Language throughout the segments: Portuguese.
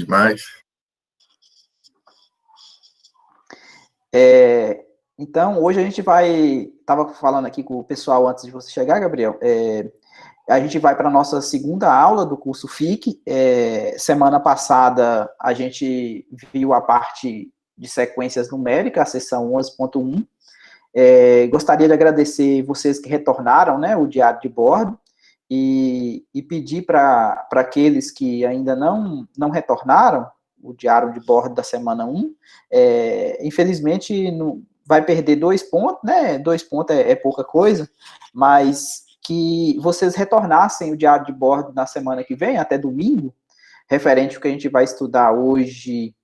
demais. Então, hoje a gente vai... Estava falando aqui com o pessoal antes de você chegar, Gabriel. A gente vai para a nossa segunda aula do curso FIC. Semana passada, a gente viu a parte de sequências numéricas, a seção 11.1. Gostaria de agradecer vocês que retornaram, né, o diário de bordo, e pedir para aqueles que ainda não retornaram o diário de bordo da semana 1, infelizmente vai perder 2 pontos, né, 2 pontos é pouca coisa, mas que vocês retornassem o diário de bordo na semana que vem, até domingo, referente ao que a gente vai estudar hoje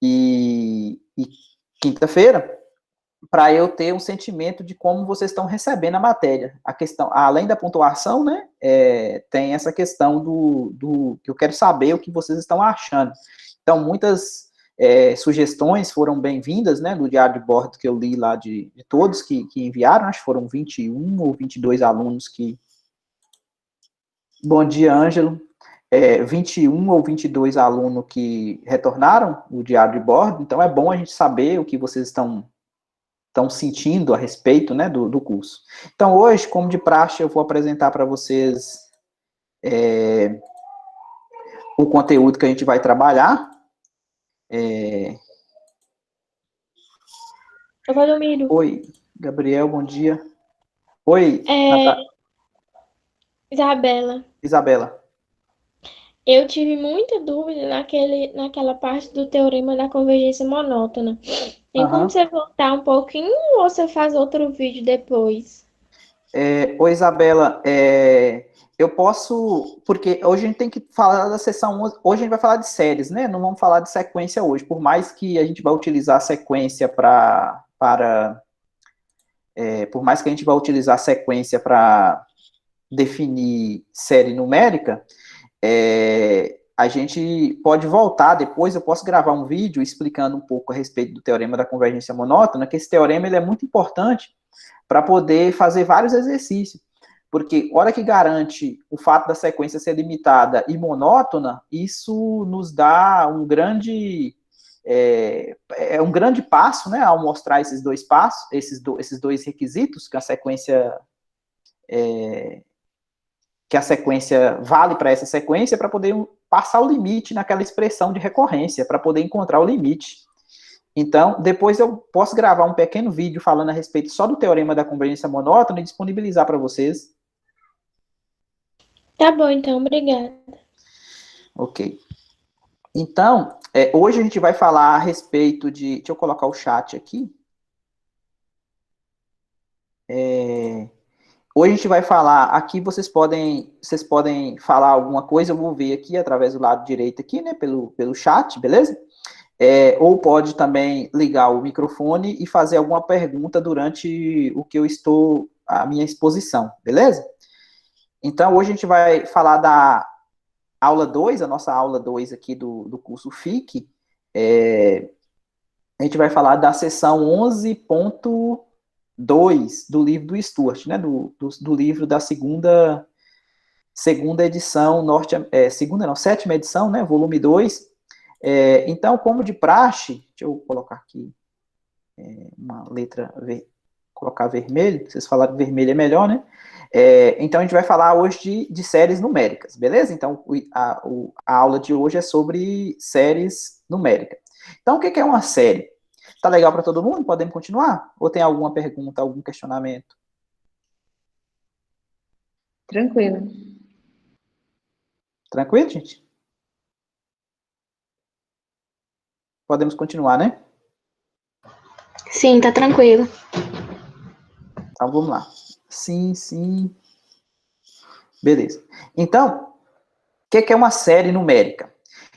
e quinta-feira, para eu ter um sentimento de como vocês estão recebendo a matéria. A questão, além da pontuação, né, tem essa questão do que eu quero saber o que vocês estão achando. Então, muitas sugestões foram bem-vindas, né, no diário de bordo que eu li lá de todos que enviaram, acho que foram 21 ou 22 alunos que... Bom dia, Ângelo. 21 ou 22 alunos que retornaram o diário de bordo, então é bom a gente saber o que vocês estão sentindo a respeito, né, do curso. Então, hoje, como de praxe, eu vou apresentar para vocês o conteúdo que a gente vai trabalhar. Valdomiro. Oi, Gabriel, bom dia. Oi, Isabela. Eu tive muita dúvida naquela parte do teorema da convergência monótona. Tem como você voltar um pouquinho ou você faz outro vídeo depois? Oi, Isabela, eu posso, porque hoje a gente tem que falar da seção 11, hoje a gente vai falar de séries, né, não vamos falar de sequência hoje, por mais que a gente vai utilizar a sequência por mais que a gente vai utilizar a sequência para definir série numérica, a gente pode voltar depois, eu posso gravar um vídeo explicando um pouco a respeito do teorema da convergência monótona, que esse teorema ele é muito importante para poder fazer vários exercícios, porque hora que garante o fato da sequência ser limitada e monótona, isso nos dá um grande passo, né, ao mostrar esses dois passos, esses dois requisitos que a sequência vale para essa sequência, para poder passar o limite naquela expressão de recorrência, para poder encontrar o limite. Então, depois eu posso gravar um pequeno vídeo falando a respeito só do teorema da convergência monótona e disponibilizar para vocês. Tá bom, então, obrigada. Ok. Então, hoje a gente vai falar a respeito de... Deixa eu colocar o chat aqui. Hoje a gente vai falar, aqui vocês podem falar alguma coisa, eu vou ver aqui através do lado direito aqui, né, pelo chat, beleza? Ou pode também ligar o microfone e fazer alguma pergunta durante a minha exposição, beleza? Então, hoje a gente vai falar da aula 2, a nossa aula 2 aqui do curso FIC. A gente vai falar da seção 11.2 do livro do Stuart, né, do livro da segunda edição, sétima edição, né, volume 2. Então, como de praxe, deixa eu colocar aqui uma letra, colocar vermelho, vocês falaram que vermelho é melhor, né? Então, a gente vai falar hoje de séries numéricas, beleza? Então, a aula de hoje é sobre séries numéricas. Então, o que é uma série? Tá legal para todo mundo? Podemos continuar? Ou tem alguma pergunta, algum questionamento? Tranquilo. Tranquilo, gente? Podemos continuar, né? Sim, tá tranquilo. Então, vamos lá. Sim. Beleza. Então, o que é uma série numérica?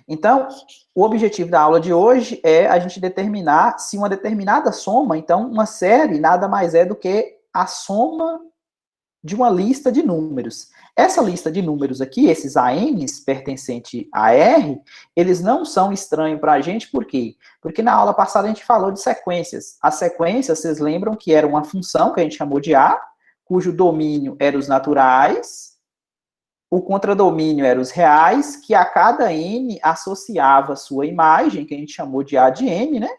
Então, o objetivo da aula de hoje é a gente determinar se uma determinada soma, então, uma série nada mais é do que a soma de uma lista de números. Essa lista de números aqui, esses ANs pertencentes a R, eles não são estranhos para a gente, por quê? Porque na aula passada a gente falou de sequências. As sequências, vocês lembram que era uma função que a gente chamou de A, cujo domínio era os naturais, o contradomínio era os reais, que a cada N associava sua imagem, que a gente chamou de A de N, né?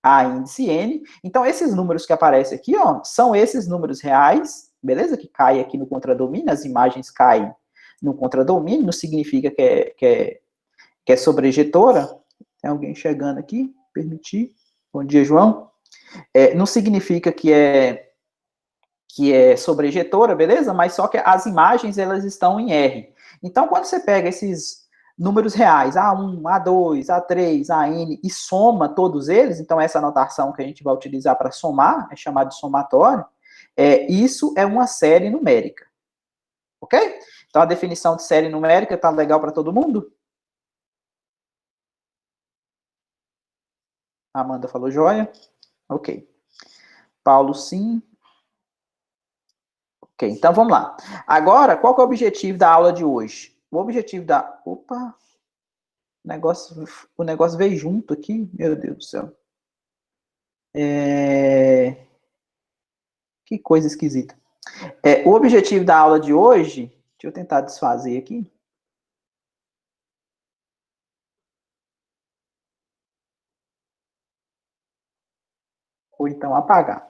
A índice N. Então, esses números que aparecem aqui, ó, são esses números reais, beleza? Que caem aqui no contradomínio, as imagens caem no contradomínio, não significa que é sobrejetora. Tem alguém chegando aqui? Permitir. Bom dia, João. Não significa que é sobrejetora, beleza? Mas só que as imagens, elas estão em R. Então, quando você pega esses números reais, A1, A2, A3, AN, e soma todos eles, então essa anotação que a gente vai utilizar para somar, é chamada de somatório, isso é uma série numérica. Ok? Então, a definição de série numérica tá legal para todo mundo? A Amanda falou joia? Ok. Paulo, sim. Ok, então vamos lá. Agora, qual que é o objetivo da aula de hoje? O objetivo da... Opa! O negócio veio junto aqui. Meu Deus do céu. Que coisa esquisita. O objetivo da aula de hoje... Deixa eu tentar desfazer aqui. Ou então apagar.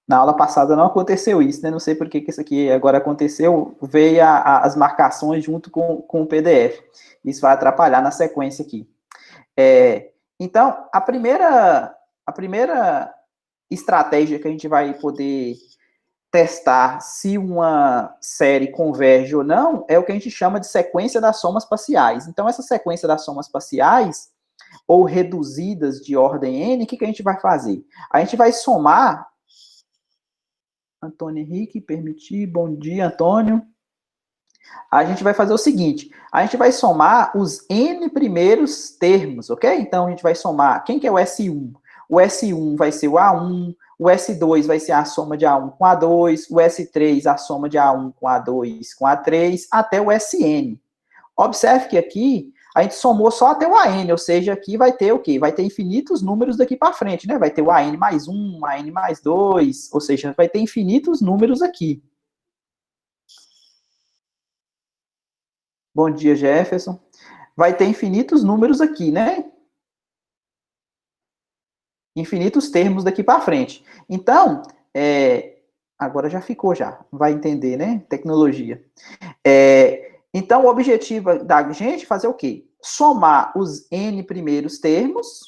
Na aula passada não aconteceu isso, né? Não sei por que isso aqui agora aconteceu. Veio as marcações junto com o PDF. Isso vai atrapalhar na sequência aqui. Então, a primeira estratégia que a gente vai poder testar se uma série converge ou não é o que a gente chama de sequência das somas parciais. Então, essa sequência das somas parciais, ou reduzidas de ordem n, o que a gente vai fazer? A gente vai somar... Antônio Henrique, permitir, bom dia, Antônio. A gente vai fazer o seguinte, a gente vai somar os n primeiros termos, ok? Então, a gente vai somar, quem que é o S1? O S1 vai ser o A1, o S2 vai ser a soma de A1 com A2, o S3 a soma de A1 com A2 com A3, até o Sn. Observe que aqui a gente somou só até o AN, ou seja, aqui vai ter o quê? Vai ter infinitos números daqui para frente, né? Vai ter o AN mais 1, AN mais 2, ou seja, vai ter infinitos números aqui. Bom dia, Jefferson. Vai ter infinitos números aqui, né? Infinitos termos daqui para frente. Então, agora já ficou já, vai entender, né? Tecnologia. Então, o objetivo da gente é fazer o quê? Somar os n primeiros termos.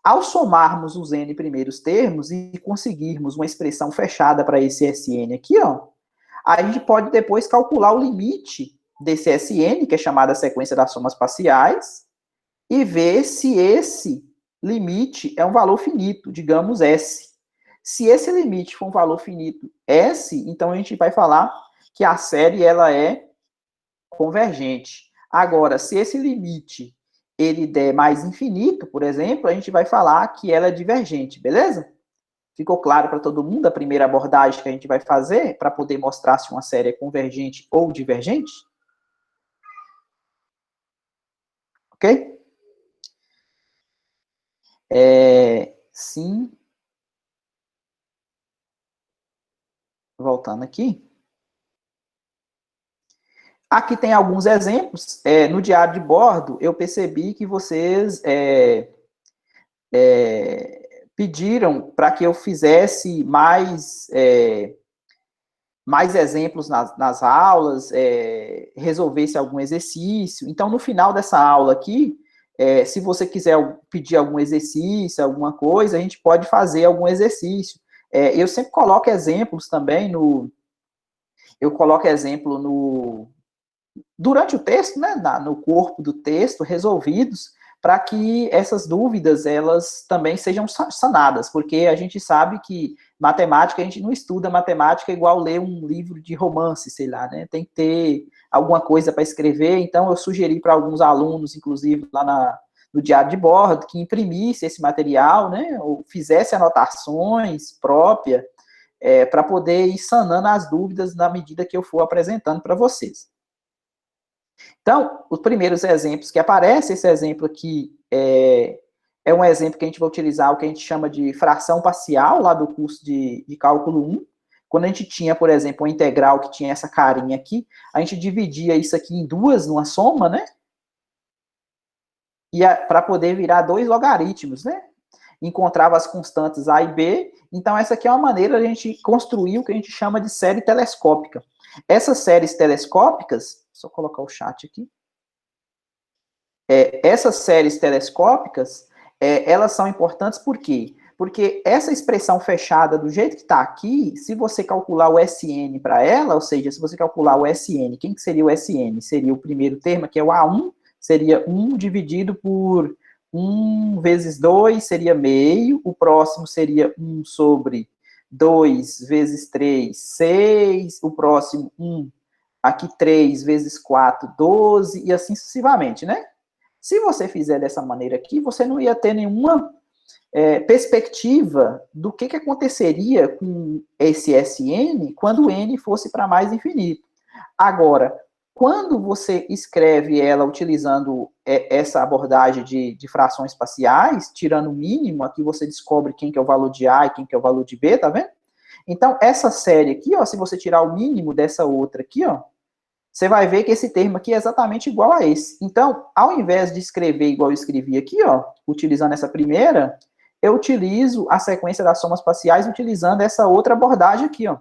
Ao somarmos os n primeiros termos e conseguirmos uma expressão fechada para esse Sn aqui, ó, a gente pode depois calcular o limite desse Sn, que é chamada sequência das somas parciais, e ver se esse limite é um valor finito, digamos S. Se esse limite for um valor finito S, então a gente vai falar que a série ela é convergente. Agora, se esse limite ele der mais infinito, por exemplo, a gente vai falar que ela é divergente, beleza? Ficou claro para todo mundo a primeira abordagem que a gente vai fazer para poder mostrar se uma série é convergente ou divergente? Ok? Sim. Voltando aqui. Aqui tem alguns exemplos. No diário de bordo, eu percebi que vocês pediram para que eu fizesse mais exemplos nas aulas, resolvesse algum exercício. Então, no final dessa aula aqui, se você quiser pedir algum exercício, alguma coisa, a gente pode fazer algum exercício. Eu sempre coloco exemplos também eu coloco exemplo durante o texto, né, no corpo do texto, resolvidos, para que essas dúvidas, elas também sejam sanadas, porque a gente sabe que matemática, a gente não estuda matemática igual ler um livro de romance, sei lá, né, tem que ter alguma coisa para escrever, então eu sugeri para alguns alunos, inclusive lá no diário de bordo, que imprimisse esse material, né, ou fizesse anotações próprias, para poder ir sanando as dúvidas na medida que eu for apresentando para vocês. Então, os primeiros exemplos que aparecem, esse exemplo aqui é um exemplo que a gente vai utilizar o que a gente chama de fração parcial, lá do curso de cálculo 1. Quando a gente tinha, por exemplo, uma integral que tinha essa carinha aqui, a gente dividia isso aqui em duas, numa soma, né? E para poder virar dois logaritmos, né? Encontrava as constantes A e B. Então, essa aqui é uma maneira de a gente construir o que a gente chama de série telescópica. Essas séries telescópicas, só colocar o chat aqui. Essas séries telescópicas, elas são importantes por quê? Porque essa expressão fechada, do jeito que está aqui, se você calcular o SN para ela, ou seja, se você calcular o SN, quem que seria o SN? Seria o primeiro termo, que é o A1, seria 1 dividido por 1 vezes 2, seria meio, o próximo seria 1 sobre 2 vezes 3, 6, o próximo 1, aqui 3 vezes 4, 12, e assim sucessivamente, né? Se você fizer dessa maneira aqui, você não ia ter nenhuma perspectiva do que aconteceria com esse SN quando o n fosse para mais infinito. Agora, quando você escreve ela utilizando essa abordagem de frações parciais, tirando o mínimo, aqui você descobre quem que é o valor de A e quem que é o valor de B, tá vendo? Então, essa série aqui, ó, se você tirar o mínimo dessa outra aqui, ó, você vai ver que esse termo aqui é exatamente igual a esse. Então, ao invés de escrever igual eu escrevi aqui, ó, utilizando essa primeira, eu utilizo a sequência das somas parciais utilizando essa outra abordagem aqui, ó.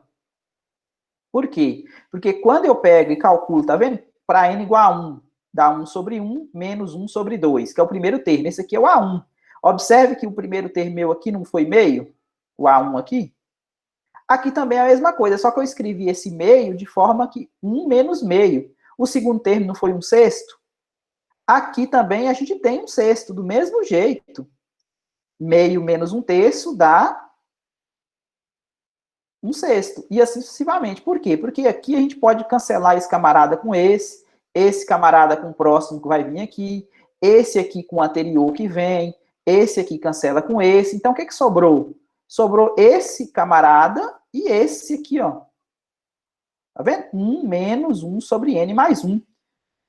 Por quê? Porque quando eu pego e calculo, tá vendo? Para n igual a 1, dá 1 sobre 1 menos 1 sobre 2, que é o primeiro termo. Esse aqui é o A1. Observe que o primeiro termo meu aqui não foi meio, o A1 aqui. Aqui também é a mesma coisa, só que eu escrevi esse meio de forma que 1 menos meio. O segundo termo não foi 1/6? Aqui também a gente tem 1/6, do mesmo jeito. Meio menos 1/3 dá 1/6. E assim sucessivamente. Por quê? Porque aqui a gente pode cancelar esse camarada com esse camarada com o próximo que vai vir aqui, esse aqui com o anterior que vem, esse aqui cancela com esse. Então, o que sobrou? Sobrou esse camarada e esse aqui, ó. Tá vendo? 1 menos 1 sobre n mais 1.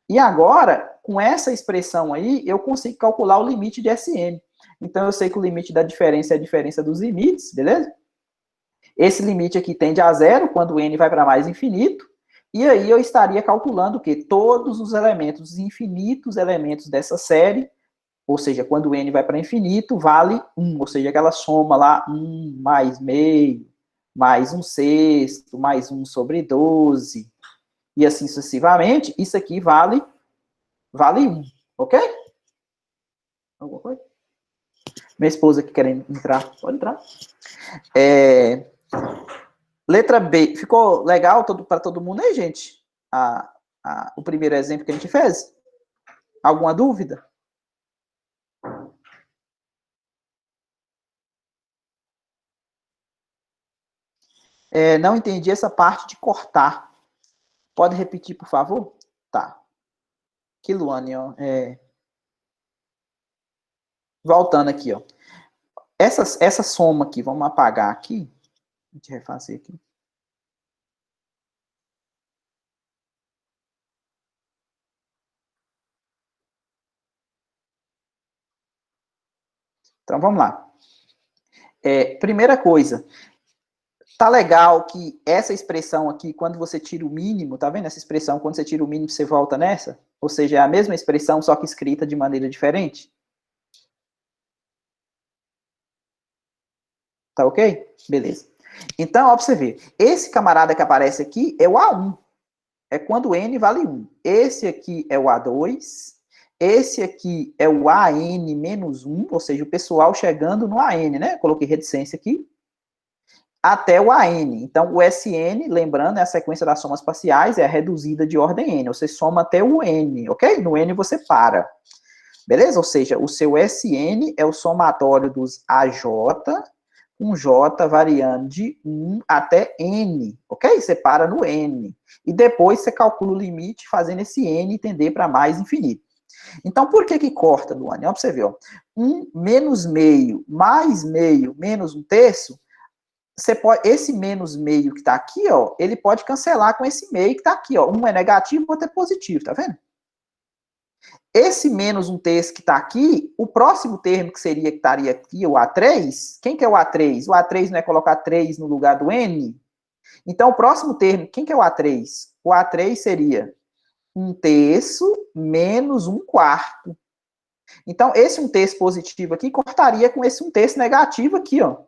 E agora, com essa expressão aí, eu consigo calcular o limite de Sn. Então, eu sei que o limite da diferença é a diferença dos limites, beleza? Esse limite aqui tende a zero, quando o n vai para mais infinito. E aí eu estaria calculando o quê? Todos os elementos, os infinitos elementos dessa série. Ou seja, quando o n vai para infinito, vale 1. Ou seja, aquela soma lá, 1 mais meio, mais 1/6, mais 1 sobre 12, e assim sucessivamente, isso aqui vale 1, ok? Alguma coisa? Minha esposa aqui querendo entrar, pode entrar. Letra B, ficou legal para todo mundo aí, gente? O primeiro exemplo que a gente fez? Alguma dúvida? Não entendi essa parte de cortar. Pode repetir, por favor? Tá. Que Luane, ó. Voltando aqui, ó. Essa soma aqui, vamos apagar aqui. A gente refazer aqui. Então, vamos lá. Primeira coisa, tá legal que essa expressão aqui, quando você tira o mínimo, tá vendo essa expressão? Quando você tira o mínimo, você volta nessa? Ou seja, é a mesma expressão, só que escrita de maneira diferente? Tá ok? Beleza. Então, ó, pra você ver. Esse camarada que aparece aqui é o A1. É quando n vale 1. Esse aqui é o A2. Esse aqui é o AN menos 1, ou seja, o pessoal chegando no AN, né? Coloquei reticência aqui. Até o AN. Então, o SN, lembrando, é a sequência das somas parciais, é a reduzida de ordem N. Você soma até o N, ok? No N você para. Beleza? Ou seja, o seu SN é o somatório dos AJ com J variando de 1 até N, ok? Você para no N. E depois você calcula o limite fazendo esse N tender para mais infinito. Então, por que corta, Luane? Ó, pra você ver, ó. 1 menos meio mais meio menos 1/3, você pode, esse menos meio que está aqui, ó, ele pode cancelar com esse meio que está aqui, ó. Um é negativo, o outro é positivo, tá vendo? esse menos um terço que está aqui, o próximo termo que estaria aqui, o A3, quem que é o A3? O A3 não é colocar 3 no lugar do N? Então, o próximo termo, quem que é o A3? O A3 seria 1/3 menos 1/4. Então, esse 1/3 positivo aqui cortaria com esse 1/3 negativo aqui, ó.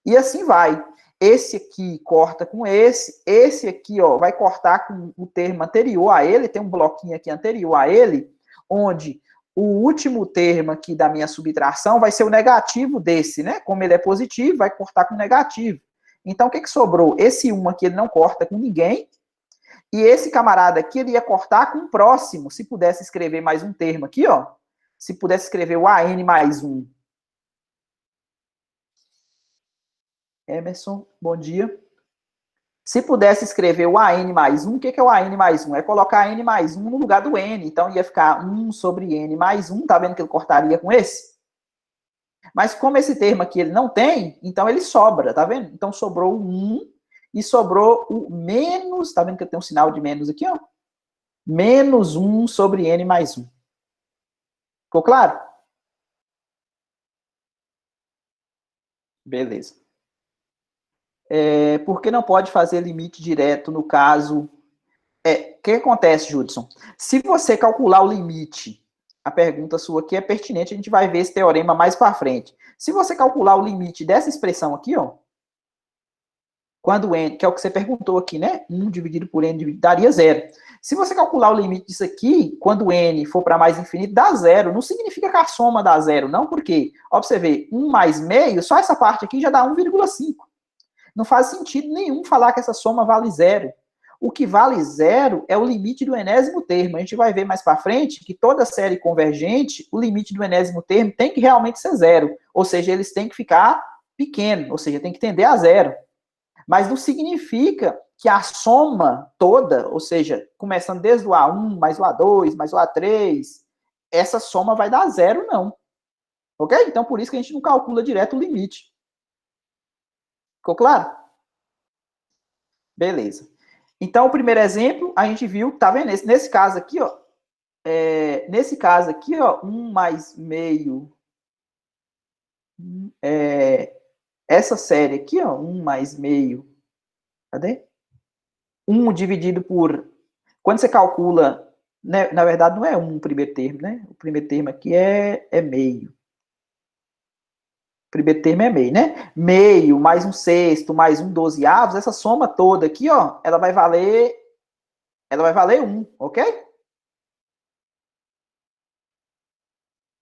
E assim vai. Esse aqui corta com esse aqui, ó, vai cortar com o termo anterior a ele, tem um bloquinho aqui anterior a ele, onde o último termo aqui da minha subtração vai ser o negativo desse, né? Como ele é positivo, vai cortar com negativo. Então, o que sobrou? Esse 1 aqui, ele não corta com ninguém, e esse camarada aqui, ele ia cortar com o próximo, se pudesse escrever mais um termo aqui, ó, se pudesse escrever o AN mais 1. Emerson, bom dia. Se pudesse escrever o AN mais 1, o que é o AN mais 1? É colocar AN mais 1 no lugar do N. Então, ia ficar 1 sobre N mais 1. Tá vendo que ele cortaria com esse? Mas como esse termo aqui ele não tem, então ele sobra, tá vendo? Então, sobrou o 1 e sobrou o menos. Tá vendo que eu tenho um sinal de menos aqui, ó? Menos 1 sobre N mais 1. Ficou claro? Beleza. Por que não pode fazer limite direto no caso... O que acontece, Judson? Se você calcular o limite, a pergunta sua aqui é pertinente, a gente vai ver esse teorema mais para frente. Se você calcular o limite dessa expressão aqui, ó, quando n, que é o que você perguntou aqui, né? 1 dividido por n daria 0. Se você calcular o limite disso aqui, quando n for para mais infinito, dá 0. Não significa que a soma dá 0, não, porque, ó, pra você ver, 1 mais meio, só essa parte aqui já dá 1,5. Não faz sentido nenhum falar que essa soma vale 0. O que vale 0 é o limite do enésimo termo. A gente vai ver mais para frente que toda série convergente, o limite do enésimo termo tem que realmente ser 0. Ou seja, eles têm que ficar pequenos, ou seja, tem que tender a 0. Mas não significa que a soma toda, ou seja, começando desde o A1, mais o A2, mais o A3, essa soma vai dar 0, não. Ok? Então, por isso que a gente não calcula direto o limite. Ficou claro? Beleza. Então, o primeiro exemplo, a gente viu, tá vendo? Nesse caso aqui, ó, 1 mais meio, essa série aqui, ó, 1 mais meio, cadê? 1 dividido por, quando você calcula, né, na verdade não é 1 o primeiro termo, né? O primeiro termo aqui é meio. O primeiro termo é meio, né? Meio, mais 1/6, mais 1/12, essa soma toda aqui, ó, ela vai valer 1, ok?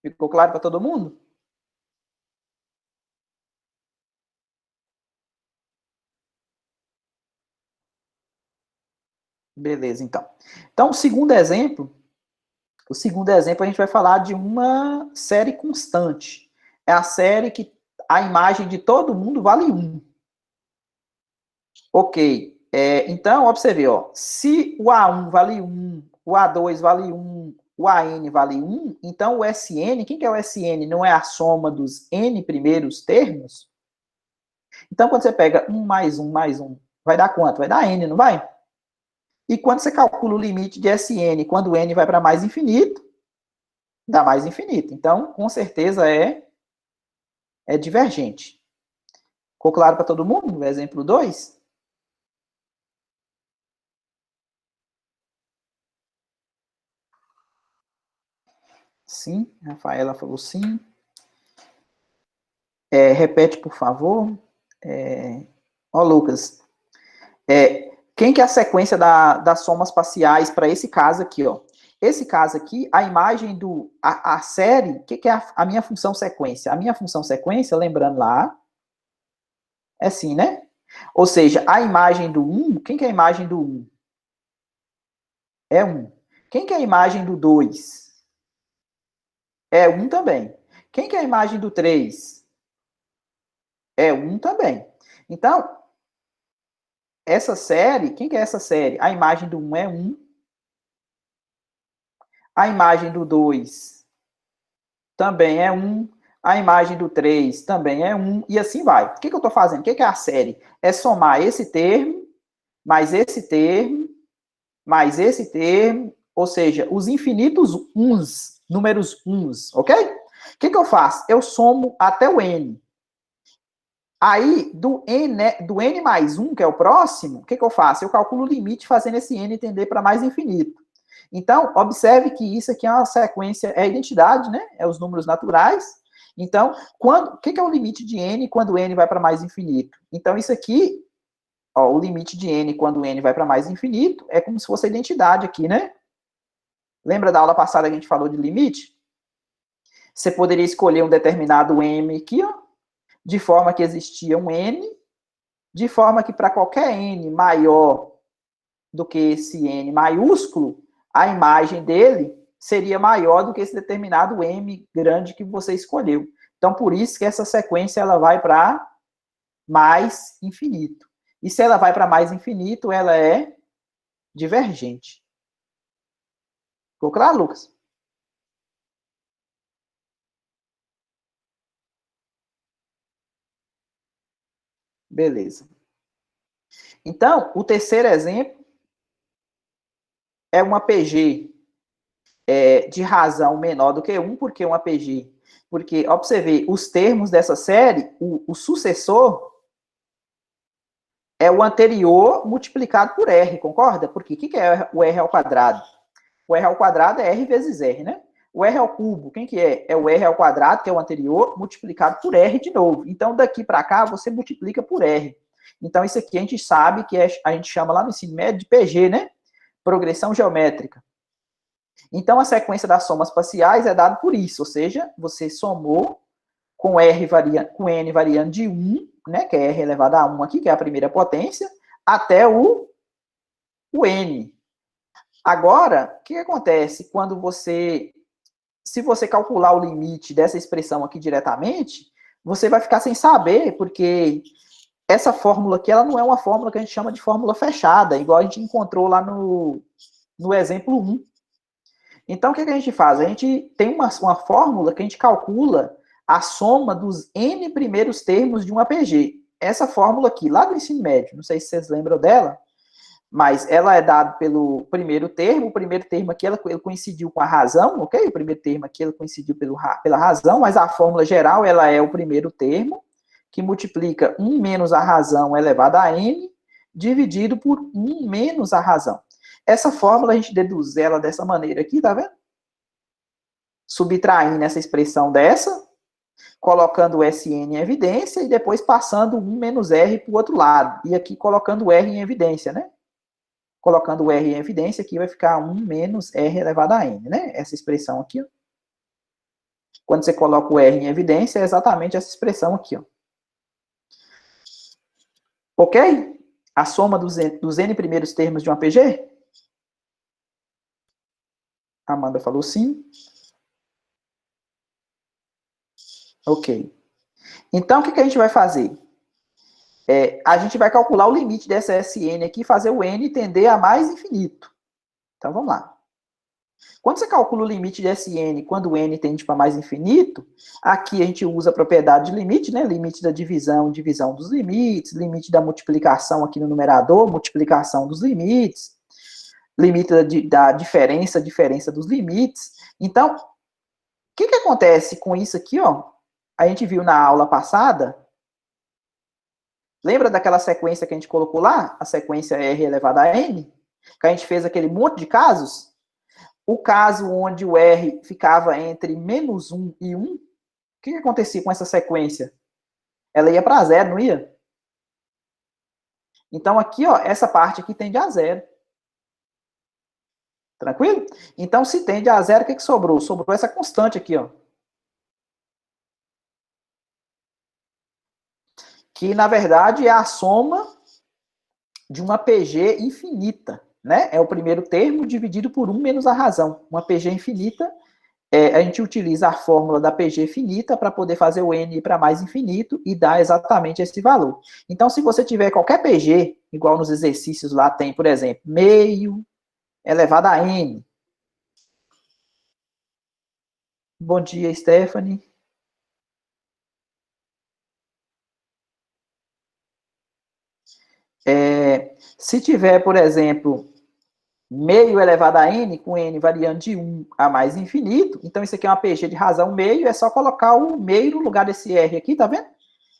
Ficou claro para todo mundo? Beleza, então. Então, o segundo exemplo a gente vai falar de uma série constante. É a série que a imagem de todo mundo vale 1. Ok. Então, observe, ó, se o A1 vale 1, o A2 vale 1, o AN vale 1, então o SN, quem que é o SN? Não é a soma dos N primeiros termos? Então, quando você pega 1 mais 1 mais 1, vai dar quanto? Vai dar N, não vai? E quando você calcula o limite de SN, quando o N vai para mais infinito, dá mais infinito. Então, com certeza é divergente. Ficou claro para todo mundo? Exemplo 2? Sim, Rafaela falou sim. Repete, por favor. Lucas. Quem que é a sequência das somas parciais para esse caso aqui, ó? Esse caso aqui, a imagem a série, o que é a minha função sequência? A minha função sequência, lembrando lá, é assim, né? Ou seja, a imagem do 1, quem que é a imagem do 1? É 1. Quem que é a imagem do 2? É 1 também. Quem que é a imagem do 3? É 1 também. Então, essa série, quem que é essa série? A imagem do 1 é 1. A imagem do 2 também é 1. A imagem do 3 também é 1. E assim vai. O que eu estou fazendo? O que é a série? É somar esse termo, mais esse termo, mais esse termo, ou seja, os infinitos uns, números uns, ok? O que eu faço? Eu somo até o n. Aí, do n mais 1, que é o próximo, o que eu faço? Eu calculo o limite fazendo esse n tender para mais infinito. Então, observe que isso aqui é uma sequência, é a identidade, né? É os números naturais. Então, o que é o limite de n quando n vai para mais infinito? Então, isso aqui, ó, o limite de n quando n vai para mais infinito é como se fosse a identidade aqui, né? Lembra da aula passada que a gente falou de limite? Você poderia escolher um determinado m aqui, ó, de forma que existia um n, de forma que para qualquer n maior do que esse n maiúsculo, a imagem dele seria maior do que esse determinado m grande que você escolheu. Então, por isso que essa sequência ela vai para mais infinito. E se ela vai para mais infinito, ela é divergente. Ficou claro, Lucas? Beleza. Então, o terceiro exemplo é uma PG de razão menor do que 1, porque uma PG. Porque, ó, pra você ver, os termos dessa série, o sucessor é o anterior multiplicado por R, concorda? Porque o que é o R ao quadrado? O R ao quadrado é R vezes R, né? O R ao cubo, quem que é? É o R ao quadrado, que é o anterior, multiplicado por R de novo. Então, daqui para cá, você multiplica por R. Então, isso aqui a gente sabe que a gente chama lá no ensino médio de PG, né? Progressão geométrica. Então, a sequência das somas parciais é dada por isso, ou seja, você somou com com n variando de 1, né, que é r elevado a 1 aqui, que é a primeira potência, até o n. Agora, o que acontece quando se você calcular o limite dessa expressão aqui diretamente, você vai ficar sem saber, porque essa fórmula aqui, ela não é uma fórmula que a gente chama de fórmula fechada, igual a gente encontrou lá no exemplo 1. Então, o que a gente faz? A gente tem uma fórmula que a gente calcula a soma dos n primeiros termos de um APG. Essa fórmula aqui, lá do ensino médio, não sei se vocês lembram dela, mas ela é dada pelo primeiro termo. O primeiro termo aqui ele coincidiu com a razão, ok? O primeiro termo aqui ele coincidiu pela razão, mas a fórmula geral ela é o primeiro termo, que multiplica 1 menos a razão elevado a n, dividido por 1 menos a razão. Essa fórmula a gente deduz ela dessa maneira aqui, tá vendo? Subtraindo essa expressão dessa, colocando o Sn em evidência e depois passando 1 menos R para o outro lado. E aqui colocando o R em evidência, né? Colocando o R em evidência, aqui vai ficar 1 menos R elevado a N, né? Essa expressão aqui, ó. Quando você coloca o R em evidência, é exatamente essa expressão aqui, ó. Ok? A soma dos N primeiros termos de um APG? A Amanda falou sim. Ok. Então, o que a gente vai fazer? A gente vai calcular o limite dessa Sn aqui, fazer o n tender a mais infinito. Então, vamos lá. Quando você calcula o limite de Sn, quando o n tende para mais infinito, aqui a gente usa a propriedade de limite, né? Limite da divisão, divisão dos limites, limite da multiplicação aqui no numerador, multiplicação dos limites, limite da diferença, diferença dos limites. Então, o que acontece com isso aqui, ó? A gente viu na aula passada. Lembra daquela sequência que a gente colocou lá? A sequência R elevado a N? Que a gente fez aquele monte de casos? O caso onde o R ficava entre menos 1 e 1, o que acontecia com essa sequência? Ela ia para zero, não ia? Então, aqui, ó, essa parte aqui tende a zero. Tranquilo? Então, se tende a zero, o que sobrou? Sobrou essa constante aqui, ó. Que, na verdade, é a soma de uma PG infinita, né? É o primeiro termo dividido por 1 menos a razão. Uma PG infinita, a gente utiliza a fórmula da PG finita para poder fazer o n para mais infinito e dar exatamente esse valor. Então, se você tiver qualquer PG, igual nos exercícios lá tem, por exemplo, meio elevado a n. Bom dia, Stephanie. Se tiver, por exemplo, meio elevado a n, com n variando de 1 a mais infinito. Então, isso aqui é uma PG de razão meio, é só colocar o meio no lugar desse R aqui, tá vendo?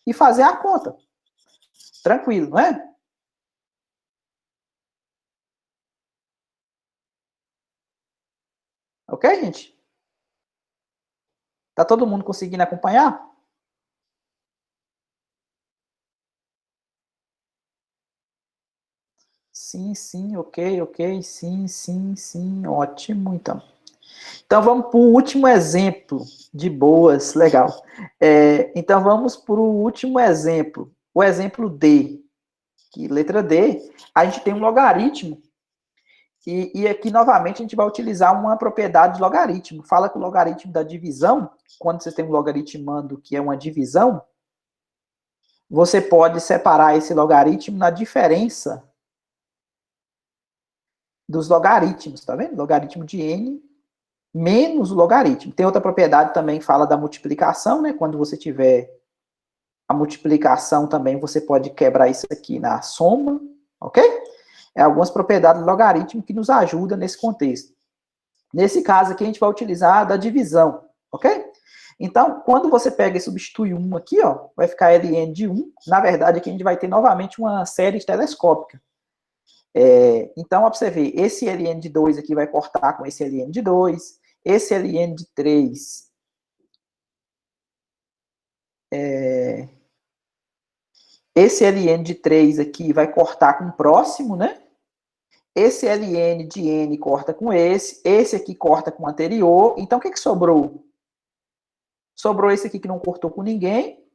E fazer a conta. Tranquilo, não é? Ok, gente? Tá todo mundo conseguindo acompanhar? Sim, sim, ok, sim, ótimo, então. Então, vamos para o último exemplo de boas, legal. Então, vamos para o último exemplo, o exemplo D, que letra D, a gente tem um logaritmo, e aqui, novamente, a gente vai utilizar uma propriedade de logaritmo. Fala que o logaritmo da divisão, quando você tem um logaritmando que é uma divisão, você pode separar esse logaritmo na diferença dos logaritmos, tá vendo? Logaritmo de n menos o logaritmo. Tem outra propriedade também que fala da multiplicação, né? Quando você tiver a multiplicação também, você pode quebrar isso aqui na soma, ok? É algumas propriedades do logaritmo que nos ajudam nesse contexto. Nesse caso aqui, a gente vai utilizar a da divisão, ok? Então, quando você pega e substitui 1 aqui, ó, vai ficar Ln de 1. Na verdade, aqui a gente vai ter novamente uma série telescópica. Então, ó, pra você ver, esse Ln de 2 aqui vai cortar com esse Ln de 2, esse Ln de 3 esse Ln de 3 aqui vai cortar com o próximo, né? Esse Ln de n corta com esse aqui corta com o anterior. Então, o que sobrou? Sobrou esse aqui que não cortou com ninguém,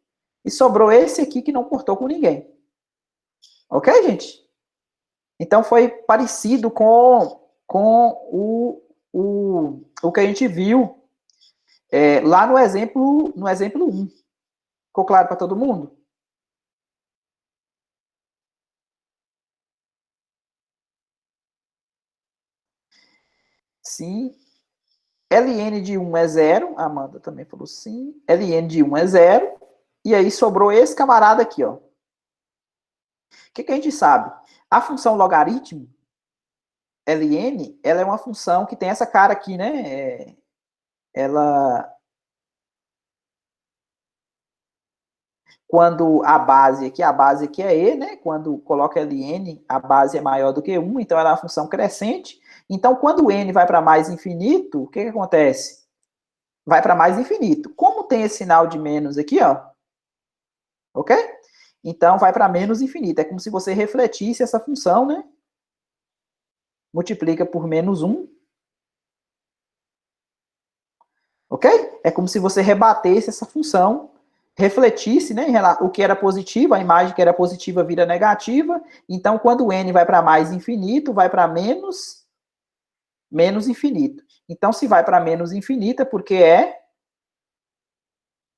e sobrou esse aqui que não cortou com ninguém. Ok, gente? Então, foi parecido com o que a gente viu lá no exemplo 1. Ficou claro para todo mundo? Sim. Ln de 1 é 0. A Amanda também falou sim. Ln de 1 é 0. E aí sobrou esse camarada aqui, ó. O que a gente sabe? A função logaritmo, Ln, ela é uma função que tem essa cara aqui, né? Ela... Quando a base aqui é e, né? Quando coloca Ln, a base é maior do que 1, então ela é uma função crescente. Então, quando o n vai para mais infinito, o que acontece? Vai para mais infinito. Como tem esse sinal de menos aqui, ó, ok? Então, vai para menos infinito. É como se você refletisse essa função, né? Multiplica por menos 1. Ok? É como se você rebatesse essa função, refletisse, né? O que era positivo, a imagem que era positiva vira negativa. Então, quando o n vai para mais infinito, vai para menos infinito. Então, se vai para menos infinito, é porque é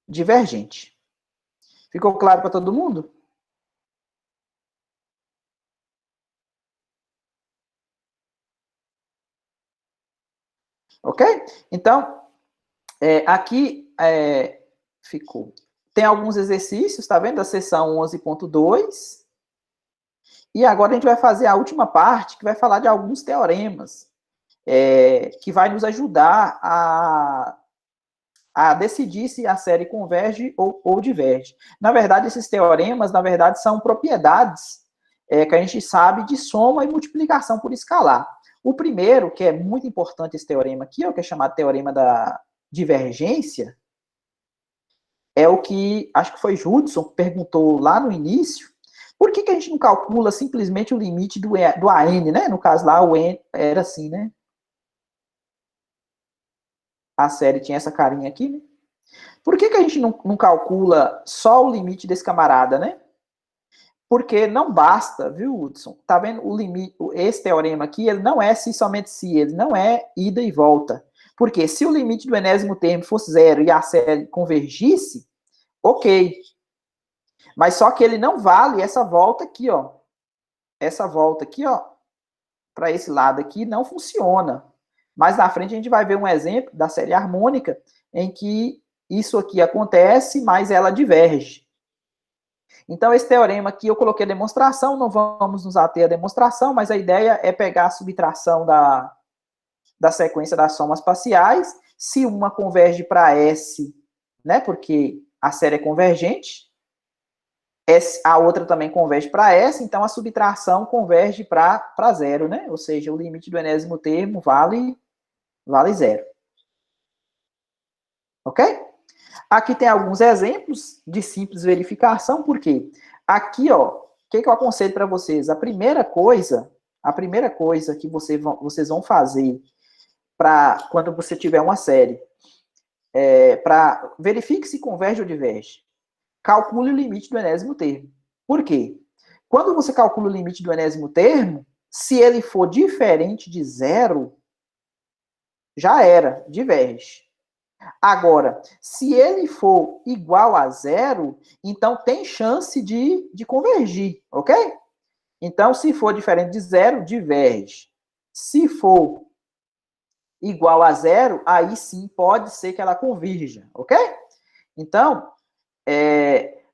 divergente. Ficou claro para todo mundo? Ok? Então, aqui ficou. Tem alguns exercícios, tá vendo? Da seção 11.2. E agora a gente vai fazer a última parte, que vai falar de alguns teoremas, que vai nos ajudar a decidir se a série converge ou diverge. Na verdade, esses teoremas, são propriedades que a gente sabe de soma e multiplicação por escalar. O primeiro, que é muito importante esse teorema aqui, que é chamado teorema da divergência, é o que, acho que foi Judson que perguntou lá no início, por que a gente não calcula simplesmente o limite do AN, né? No caso lá, o N era assim, né? A série tinha essa carinha aqui, né? Por que a gente não calcula só o limite desse camarada, né? Porque não basta, viu, Hudson? Tá vendo o limite, esse teorema aqui, ele não é se somente se, ele não é ida e volta. Porque se o limite do enésimo termo fosse 0 e a série convergisse, ok. Mas só que ele não vale essa volta aqui, ó. Essa volta aqui, ó, para esse lado aqui, não funciona. Mais na frente a gente vai ver um exemplo da série harmônica em que isso aqui acontece, mas ela diverge. Então, esse teorema aqui eu coloquei a demonstração, não vamos nos ater à demonstração, mas a ideia é pegar a subtração da sequência das somas parciais, se uma converge para S, né, porque a série é convergente, a outra também converge para S, então a subtração converge para zero, né? Ou seja, o limite do enésimo termo vale zero. Ok? Aqui tem alguns exemplos de simples verificação, por quê? Aqui, ó, o que eu aconselho para vocês? A primeira coisa que vocês vão fazer para quando você tiver uma série, para verifique se converge ou diverge. Calcule o limite do enésimo termo. Por quê? Quando você calcula o limite do enésimo termo, se ele for diferente de zero, já era, diverge. Agora, se ele for igual a zero, então tem chance de convergir, ok? Então, se for diferente de zero, diverge. Se for igual a zero, aí sim pode ser que ela convirja, ok? Então,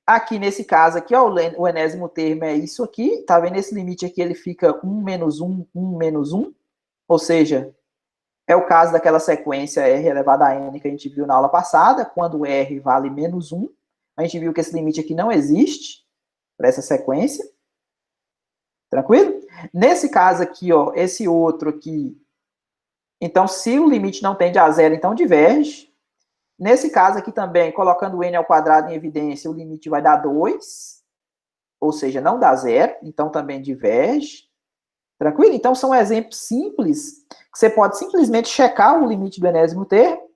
aqui nesse caso aqui, ó, o enésimo termo é isso aqui, tá vendo? Esse limite aqui, ele fica 1 menos 1, 1 menos 1, ou seja, é o caso daquela sequência R elevado a N que a gente viu na aula passada, quando R vale menos 1, a gente viu que esse limite aqui não existe para essa sequência, tranquilo? Nesse caso aqui, ó, esse outro aqui, então se o limite não tende a zero, então diverge. Nesse caso aqui também, colocando o n ao quadrado em evidência, o limite vai dar 2, ou seja, não dá zero, então também diverge. Tranquilo? Então são exemplos simples, que você pode simplesmente checar o limite do enésimo termo,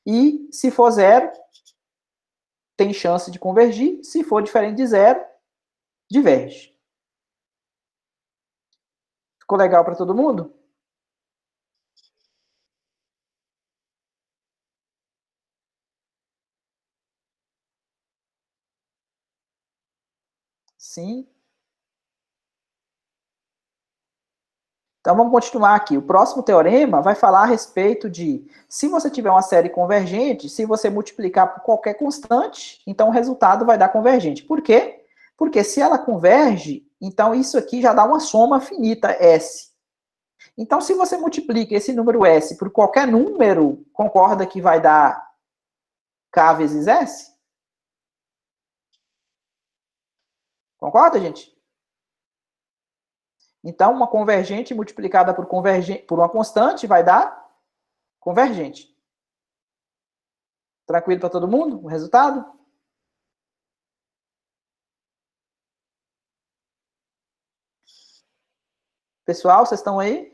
e se for zero, tem chance de convergir, se for diferente de zero, diverge. Ficou legal para todo mundo? Sim. Então vamos continuar aqui. O próximo teorema vai falar a respeito de se você tiver uma série convergente, se você multiplicar por qualquer constante, então o resultado vai dar convergente. Por quê? Porque se ela converge, então isso aqui já dá uma soma finita, S. Então, se você multiplica esse número S por qualquer número, concorda que vai dar K vezes S? Concorda, gente? Então, uma convergente multiplicada por uma constante vai dar convergente. Tranquilo para todo mundo? O resultado? Pessoal, vocês estão aí?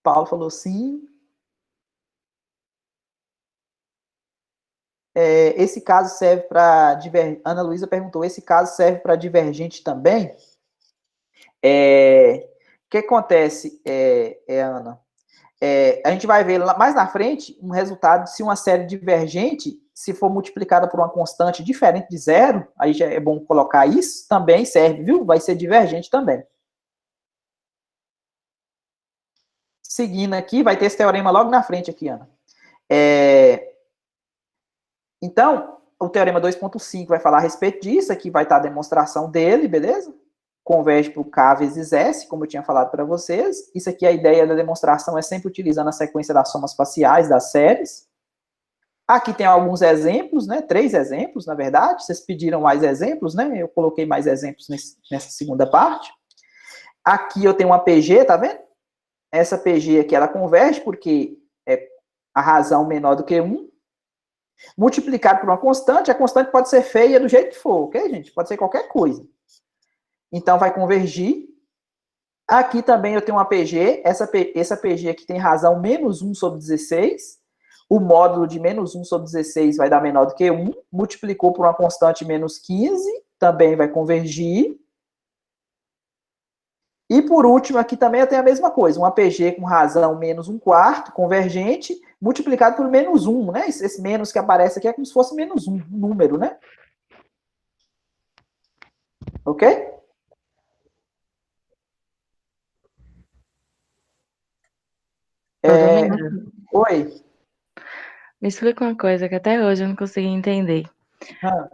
Paulo falou sim. Esse caso serve para divergente. Ana Luísa perguntou: esse caso serve para divergente também? O que acontece, Ana? A gente vai ver mais na frente um resultado se uma série divergente, se for multiplicada por uma constante diferente de zero, aí já é bom colocar isso, também serve, viu? Vai ser divergente também. Seguindo aqui, vai ter esse teorema logo na frente aqui, Ana. Então, o teorema 2.5 vai falar a respeito disso, aqui vai estar a demonstração dele, beleza? Converge para o K vezes S, como eu tinha falado para vocês. Isso aqui, a ideia da demonstração é sempre utilizando a sequência das somas parciais das séries. Aqui tem alguns exemplos, né? 3 exemplos, na verdade. Vocês pediram mais exemplos, né? Eu coloquei mais exemplos nessa segunda parte. Aqui eu tenho uma PG, tá vendo? Essa PG aqui, ela converge porque é a razão menor do que 1. Multiplicado por uma constante, a constante pode ser feia do jeito que for, ok, gente? Pode ser qualquer coisa. Então, vai convergir. Aqui também eu tenho uma PG. Essa PG aqui tem razão menos 1 sobre 16. O módulo de menos 1 sobre 16 vai dar menor do que 1. Multiplicou por uma constante menos 15, também vai convergir. E por último, aqui também eu tenho a mesma coisa. Uma PG com razão menos 1/4, convergente, multiplicado por menos 1, né? Esse menos que aparece aqui é como se fosse menos 1, um número, né? Ok? Professor Domingos, Oi. Me explica uma coisa que até hoje eu não consegui entender. Ah,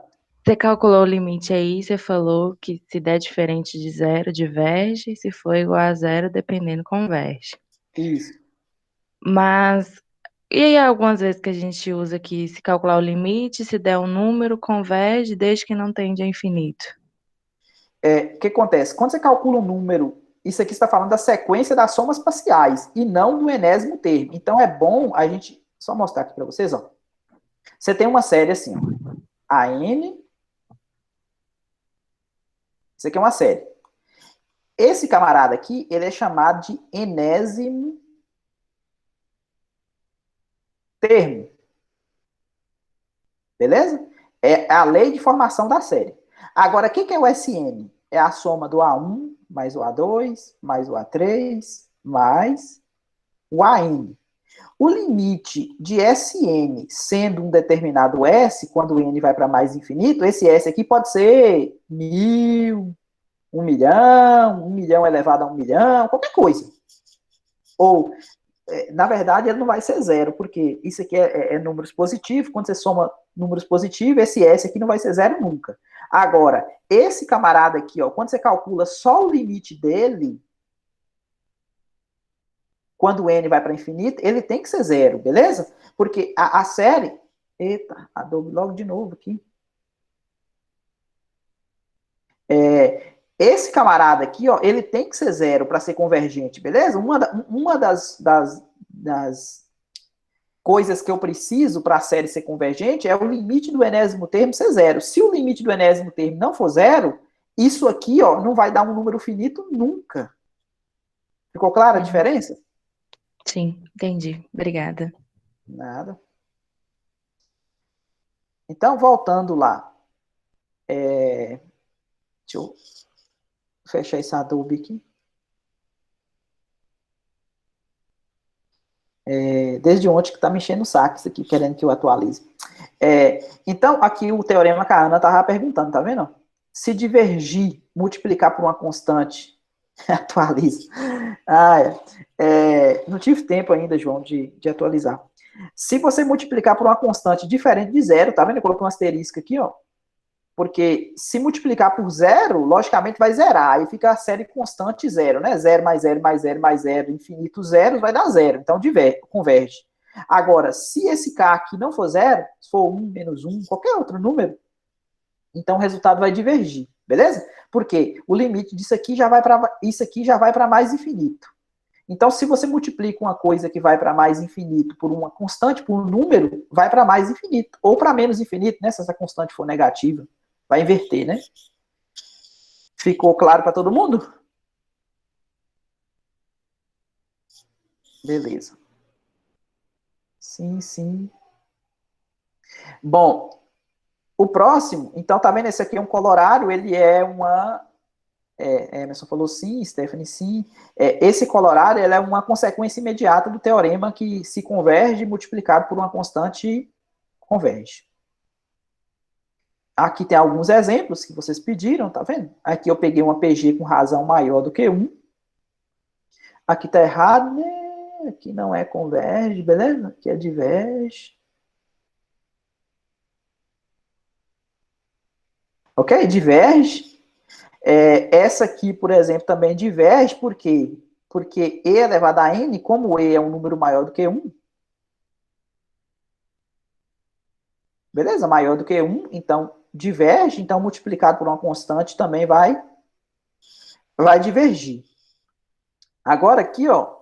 Você calculou o limite aí, você falou que se der diferente de zero, diverge, se for igual a zero, dependendo, converge. isso. Mas, e aí algumas vezes que a gente usa que se calcular o limite, se der um número, converge, desde que não tende a infinito. O que acontece? Quando você calcula um número, isso aqui está falando da sequência das somas parciais e não do enésimo termo. Então é bom a gente só mostrar aqui para vocês, ó. Você tem uma série assim, ó. A n, isso aqui é uma série. Esse camarada aqui, ele é chamado de enésimo termo. Beleza? É a lei de formação da série. Agora, o que é o SN? É a soma do A1 mais o A2 mais o A3 mais o AN. O limite de SN sendo um determinado S, quando o N vai para mais infinito, esse S aqui pode ser 1000, 1 milhão elevado a 1 milhão, qualquer coisa. Ou, na verdade, ele não vai ser zero, porque isso aqui é números positivos, quando você soma números positivos, esse S aqui não vai ser zero nunca. Agora, esse camarada aqui, ó, quando você calcula só o limite dele, quando o n vai para infinito, ele tem que ser zero, beleza? Porque a série... Eita, Adobe logo de novo aqui. Esse camarada aqui, ó, ele tem que ser zero para ser convergente, beleza? Uma das coisas que eu preciso para a série ser convergente é o limite do enésimo termo ser zero. Se o limite do enésimo termo não for zero, isso aqui, ó, não vai dar um número finito nunca. Ficou clara a diferença? Sim, entendi. Obrigada. Nada. Então, voltando lá. Deixa eu fechar esse Adobe aqui. Desde ontem que está me enchendo o saco isso aqui, querendo que eu atualize. Então, aqui o teorema que a Ana estava perguntando, tá vendo? Se divergir, multiplicar por uma constante, atualiza. Não tive tempo ainda, João, de atualizar. Se você multiplicar por uma constante diferente de zero, tá vendo? Eu coloquei um asterisco aqui, ó. Porque se multiplicar por zero, logicamente vai zerar. Aí fica a série constante zero, né? Zero mais zero mais zero mais zero, infinito zero, vai dar zero. Então converge. Agora, se esse K aqui não for zero, se for 1, menos 1, qualquer outro número, então o resultado vai divergir, beleza? Porque o limite disso aqui já vai para isso aqui já vai para mais infinito. Então, se você multiplica uma coisa que vai para mais infinito por uma constante, por um número, vai para mais infinito. Ou para menos infinito, né? Se essa constante for negativa. Vai inverter, né? Ficou claro para todo mundo? Beleza. Sim, sim. Bom, o próximo, então, tá vendo? Esse aqui é um colorário, ele é uma... Emerson falou sim, Stephanie sim. Esse colorário ele é uma consequência imediata do teorema que se converge multiplicado por uma constante converge. Aqui tem alguns exemplos que vocês pediram, tá vendo? Aqui eu peguei uma PG com razão maior do que 1. Aqui tá errado, né? Aqui não é converge, beleza? Aqui é diverge. Ok? Diverge. Essa aqui, por exemplo, também diverge, por quê? Porque E elevado a N, como E é um número maior do que 1, beleza? Maior do que 1, então diverge, então multiplicado por uma constante também vai divergir. Agora aqui, ó,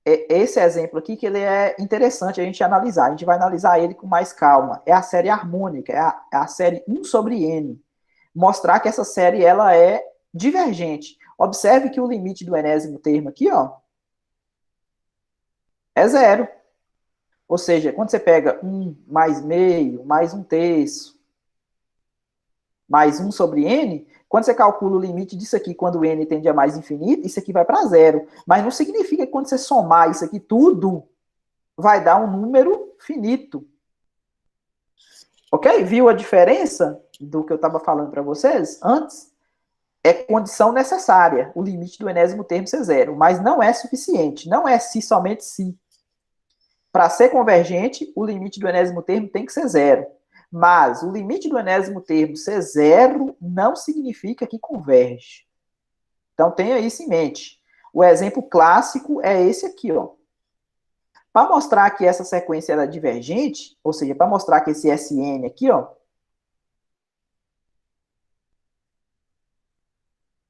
esse exemplo aqui que ele é interessante a gente analisar. A gente vai analisar ele com mais calma. É a série harmônica, é a série 1 sobre N. Mostrar que essa série ela é divergente. Observe que o limite do enésimo termo aqui, ó, é zero. Ou seja, quando você pega 1 mais meio, mais 1/3, mais 1 sobre N, quando você calcula o limite disso aqui, quando o N tende a mais infinito, isso aqui vai para zero. Mas não significa que quando você somar isso aqui tudo, vai dar um número finito. Ok? Viu a diferença do que eu estava falando para vocês antes? É condição necessária, o limite do enésimo termo ser zero, mas não é suficiente. Não é se, somente se. Para ser convergente, o limite do enésimo termo tem que ser zero. Mas o limite do enésimo termo ser zero não significa que converge. Então tenha isso em mente. O exemplo clássico é esse aqui, ó. Para mostrar que essa sequência é divergente, ou seja, para mostrar que esse Sn aqui, ó,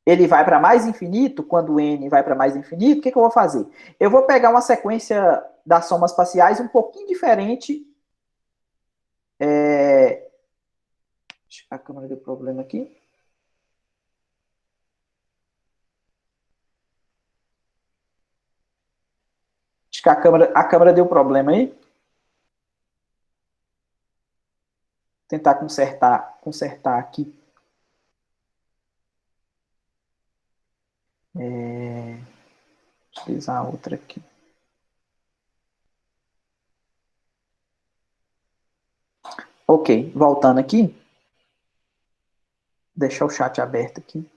ele vai para mais infinito, quando o n vai para mais infinito, o que eu vou fazer? Eu vou pegar uma sequência das somas parciais um pouquinho diferente. A câmera deu problema aqui. Acho que a câmera deu problema aí. Tentar consertar aqui. Utilizar a outra aqui. Ok, voltando aqui. Deixar o chat aberto aqui.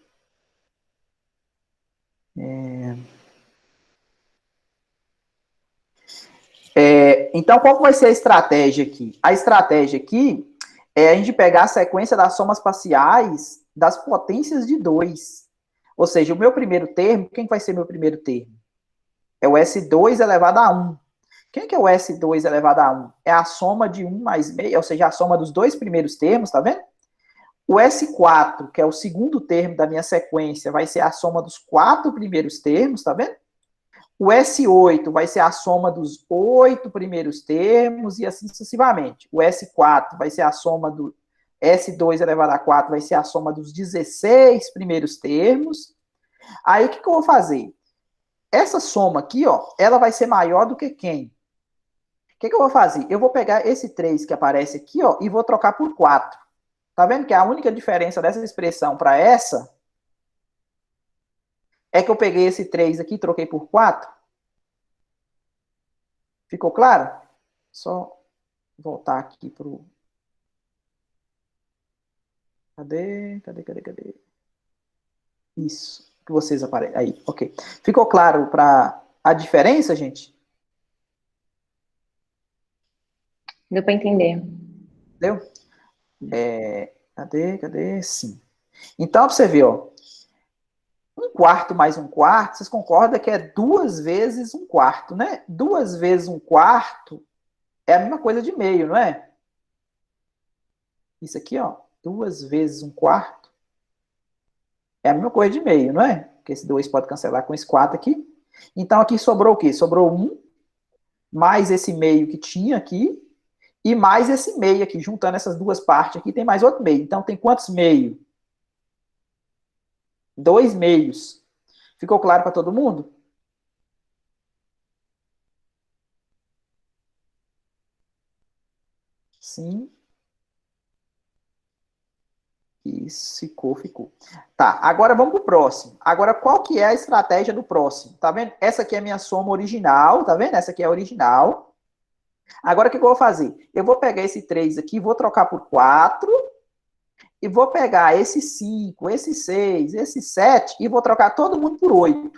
Então, qual vai ser a estratégia aqui? A estratégia aqui é a gente pegar a sequência das somas parciais das potências de 2. Ou seja, o meu primeiro termo, quem vai ser meu primeiro termo? É o S2 elevado a 1. Quem que é o S2 elevado a 1? É a soma de 1 mais meio, ou seja, a soma dos dois primeiros termos, tá vendo? O S4, que é o segundo termo da minha sequência, vai ser a soma dos 4 primeiros termos, tá vendo? O S8 vai ser a soma dos 8 primeiros termos e assim sucessivamente. O S4 vai ser a soma do S2 elevado a 4, vai ser a soma dos 16 primeiros termos. Aí o que eu vou fazer? Essa soma aqui, ó, ela vai ser maior do que quem? O que eu vou fazer? Eu vou pegar esse 3 que aparece aqui, ó, e vou trocar por 4. Tá vendo que a única diferença dessa expressão para essa é que eu peguei esse 3 aqui e troquei por 4? Ficou claro? Só voltar aqui para o... Cadê? Isso. Que vocês aparecem. Aí, ok. Ficou claro para a diferença, gente? Deu para entender. Entendeu? Cadê? Sim. Então, para você ver, ó. 1/4 mais 1/4, vocês concordam que é 2 vezes 1/4, né? 2 vezes 1/4 é a mesma coisa de meio, não é? Isso aqui, ó. 2 vezes 1/4 é a mesma coisa de meio, não é? Porque esse 2 pode cancelar com esse 4 aqui. Então, aqui sobrou o quê? Sobrou 1, mais esse meio que tinha aqui, e mais esse meio aqui. Juntando essas duas partes aqui, tem mais outro meio. Então, tem quantos meios? 2 meios. Ficou claro para todo mundo? Sim. Isso, ficou. Tá, agora vamos para o próximo. Agora, qual que é a estratégia do próximo? Tá vendo? Essa aqui é a minha soma original, tá vendo? Essa aqui é a original. Agora, o que eu vou fazer? Eu vou pegar esse 3 aqui, vou trocar por 4, e vou pegar esse 5, esse 6, esse 7, e vou trocar todo mundo por 8.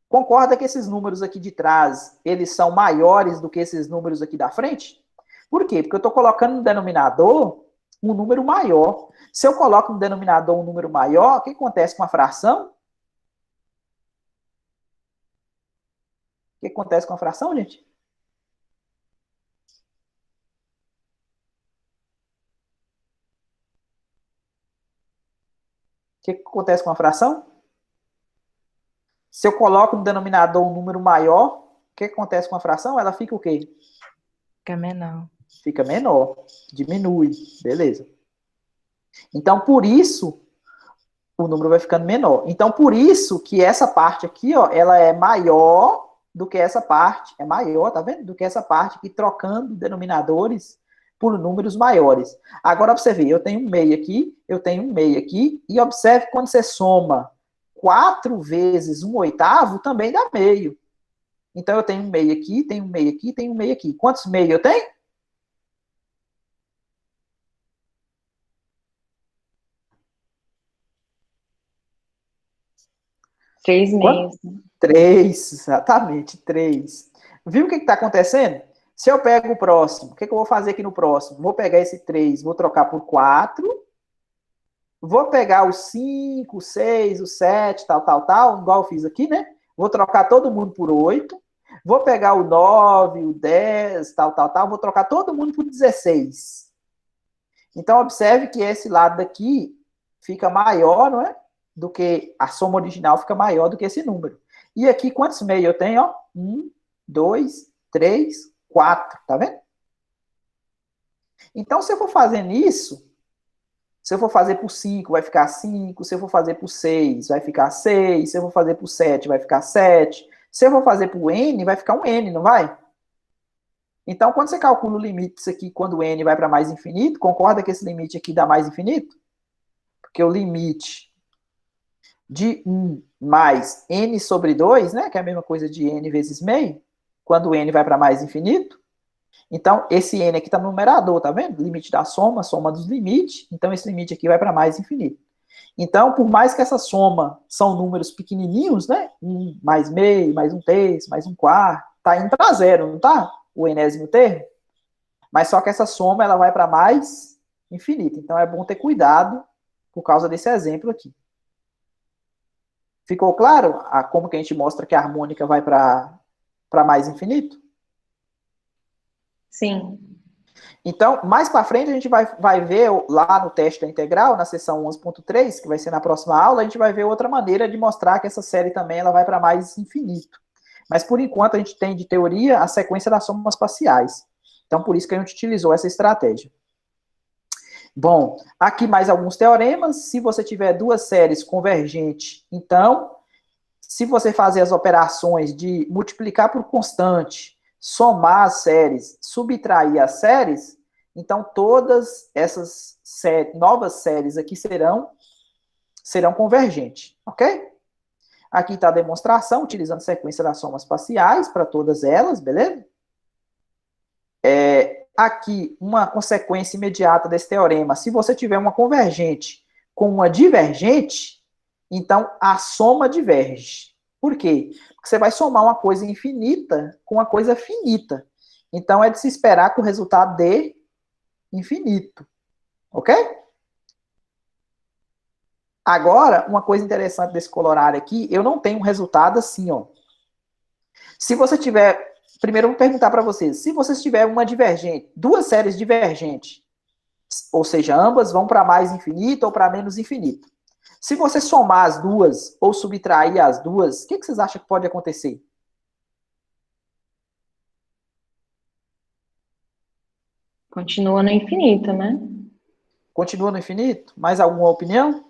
Concorda que esses números aqui de trás, eles são maiores do que esses números aqui da frente? Por quê? Porque eu estou colocando no denominador um número maior. Se eu coloco no denominador um número maior, o que acontece com a fração? O que acontece com a fração, gente? O que acontece com a fração? Se eu coloco no denominador um número maior, o que acontece com a fração? Ela fica o quê? Fica menor. Fica menor, diminui, beleza. Então, por isso, o número vai ficando menor. Então, por isso que essa parte aqui, ó, ela é maior do que essa parte. É maior, tá vendo? Do que essa parte aqui, trocando denominadores por números maiores. Agora, pra você ver, eu tenho um meio aqui, eu tenho um meio aqui, e observe que quando você soma 4 vezes 1/8, também dá meio. Então, eu tenho um meio aqui, tenho um meio aqui, tenho um meio aqui. Quantos meios eu tenho? 3,5. 3, exatamente, 3. Viu o que está acontecendo? Se eu pego o próximo, o que eu vou fazer aqui no próximo? Vou pegar esse 3, vou trocar por 4, vou pegar o 5, o 6, o 7, tal, igual eu fiz aqui, né? Vou trocar todo mundo por 8, vou pegar o 9, o 10, tal, vou trocar todo mundo por 16. Então, observe que esse lado daqui fica maior, não é? Do que a soma original fica maior do que esse número. E aqui, quantos meios eu tenho? Ó? 1, 2, 3, 4, tá vendo? Então, se eu for fazendo isso, se eu for fazer por 5, vai ficar 5. Se eu for fazer por 6, vai ficar 6. Se eu for fazer por 7, vai ficar 7. Se eu for fazer por n, vai ficar um n, não vai? Então, quando você calcula o limite disso aqui, quando o n vai para mais infinito, concorda que esse limite aqui dá mais infinito? Porque o limite de 1 mais n sobre 2, né, que é a mesma coisa de n vezes meio, quando o n vai para mais infinito, então esse n aqui está no numerador, tá vendo? Limite da soma, soma dos limites, então esse limite aqui vai para mais infinito. Então, por mais que essa soma são números pequenininhos, né, 1 mais meio, mais um terço, mais um quarto, tá indo para zero, não tá? O enésimo termo. Mas só que essa soma ela vai para mais infinito. Então é bom ter cuidado por causa desse exemplo aqui. Ficou claro como que a gente mostra que a harmônica vai para mais infinito? Sim. Então, mais para frente, a gente vai ver lá no teste da integral, na seção 11.3, que vai ser na próxima aula, a gente vai ver outra maneira de mostrar que essa série também ela vai para mais infinito. Mas, por enquanto, a gente tem de teoria a sequência das somas parciais. Então, por isso que a gente utilizou essa estratégia. Bom, aqui mais alguns teoremas. Se você tiver duas séries convergentes, então, se você fazer as operações de multiplicar por constante, somar as séries, subtrair as séries, então todas essas novas séries aqui serão convergentes, ok? Aqui está a demonstração, utilizando a sequência das somas parciais para todas elas, beleza? Aqui, uma consequência imediata desse teorema. Se você tiver uma convergente com uma divergente, então a soma diverge. Por quê? Porque você vai somar uma coisa infinita com uma coisa finita. Então é de se esperar que o resultado dê infinito. Ok? Agora, uma coisa interessante desse colorário aqui, eu não tenho um resultado assim, ó. Se você tiver. Primeiro eu vou perguntar para vocês. Se vocês tiverem uma divergente, duas séries divergentes, ou seja, ambas vão para mais infinito ou para menos infinito. Se você somar as duas ou subtrair as duas, o que vocês acham que pode acontecer? Continua no infinito, né? Continua no infinito? Mais alguma opinião?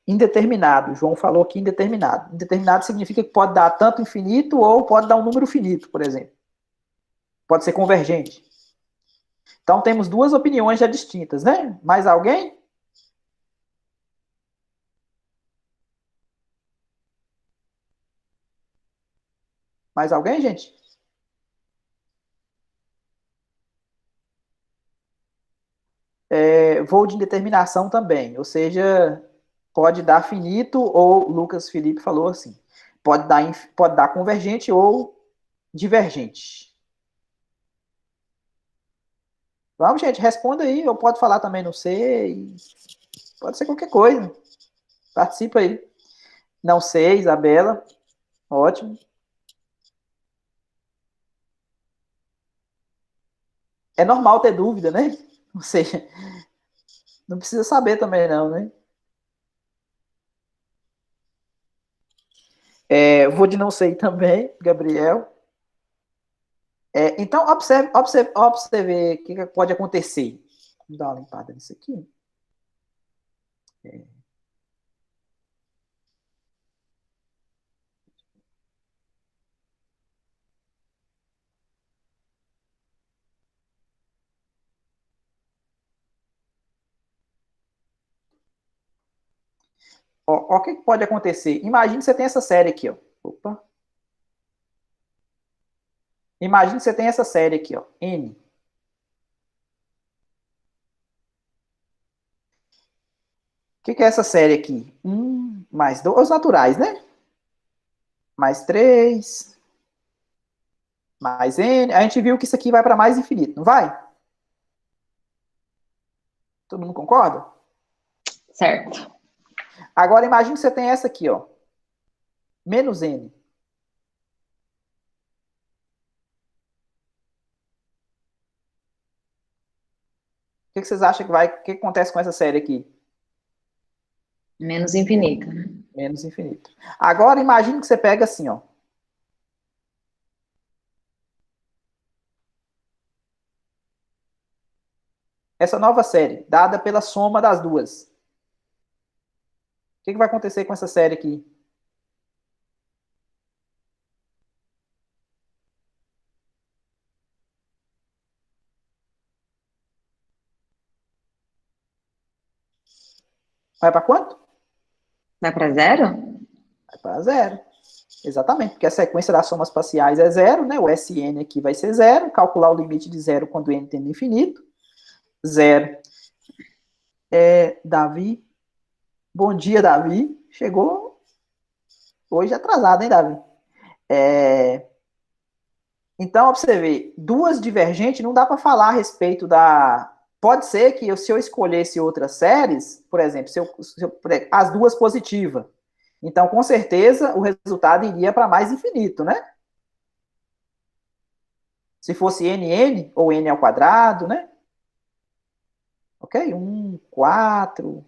Indeterminado. João falou aqui indeterminado. Indeterminado significa que pode dar tanto infinito ou pode dar um número finito, por exemplo. Pode ser convergente. Então temos duas opiniões já distintas, né? Mais alguém? Mais alguém, gente? Vou de indeterminação também, ou seja, pode dar finito ou Lucas Felipe falou assim, pode dar convergente ou divergente. Vamos, gente, responda aí, eu posso falar também, não sei, pode ser qualquer coisa, participa aí. Não sei, Isabela, ótimo. É normal ter dúvida, né? Ou seja, não precisa saber também não, né? Vou de não sei também, Gabriel. Então, observe o que pode acontecer. Vamos dar uma limpada nisso aqui. Ó, o que pode acontecer? Imagine que você tem essa série aqui, ó. Opa. Imagine que você tem essa série aqui, ó. N. que é essa série aqui? 1 mais 2, os naturais, né? Mais 3, mais n. A gente viu que isso aqui vai para mais infinito, não vai? Todo mundo concorda? Certo. Agora imagine que você tem essa aqui, ó. Menos n. O que vocês acham que vai... O que acontece com essa série aqui? Menos infinito, né? Menos infinito. Agora imagine que você pega assim, ó. Essa nova série, dada pela soma das duas. O que vai acontecer com essa série aqui? Vai para quanto? Vai para zero? Vai para zero. Exatamente, porque a sequência das somas parciais é zero, né? O SN aqui vai ser zero. Calcular o limite de zero quando n tende a infinito. Zero. Davi. Bom dia, Davi. Chegou hoje atrasado, hein, Davi? Então, para você ver, duas divergentes não dá para falar a respeito da... Pode ser que se eu escolhesse outras séries, por exemplo, as duas positivas, então, com certeza, o resultado iria para mais infinito, né? Se fosse nn, ou n ao quadrado, né? Ok? 1, 4,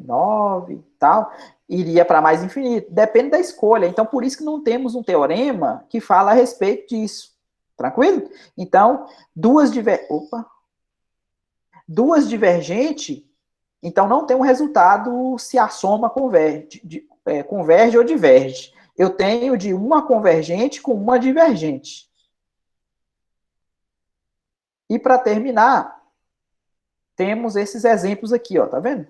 9, tal, iria para mais infinito. Depende da escolha. Então, por isso que não temos um teorema que fala a respeito disso. Tranquilo? Então, duas divergentes, então não tem um resultado se a soma converge ou diverge. Eu tenho de uma convergente com uma divergente. E para terminar, temos esses exemplos aqui, ó, tá vendo?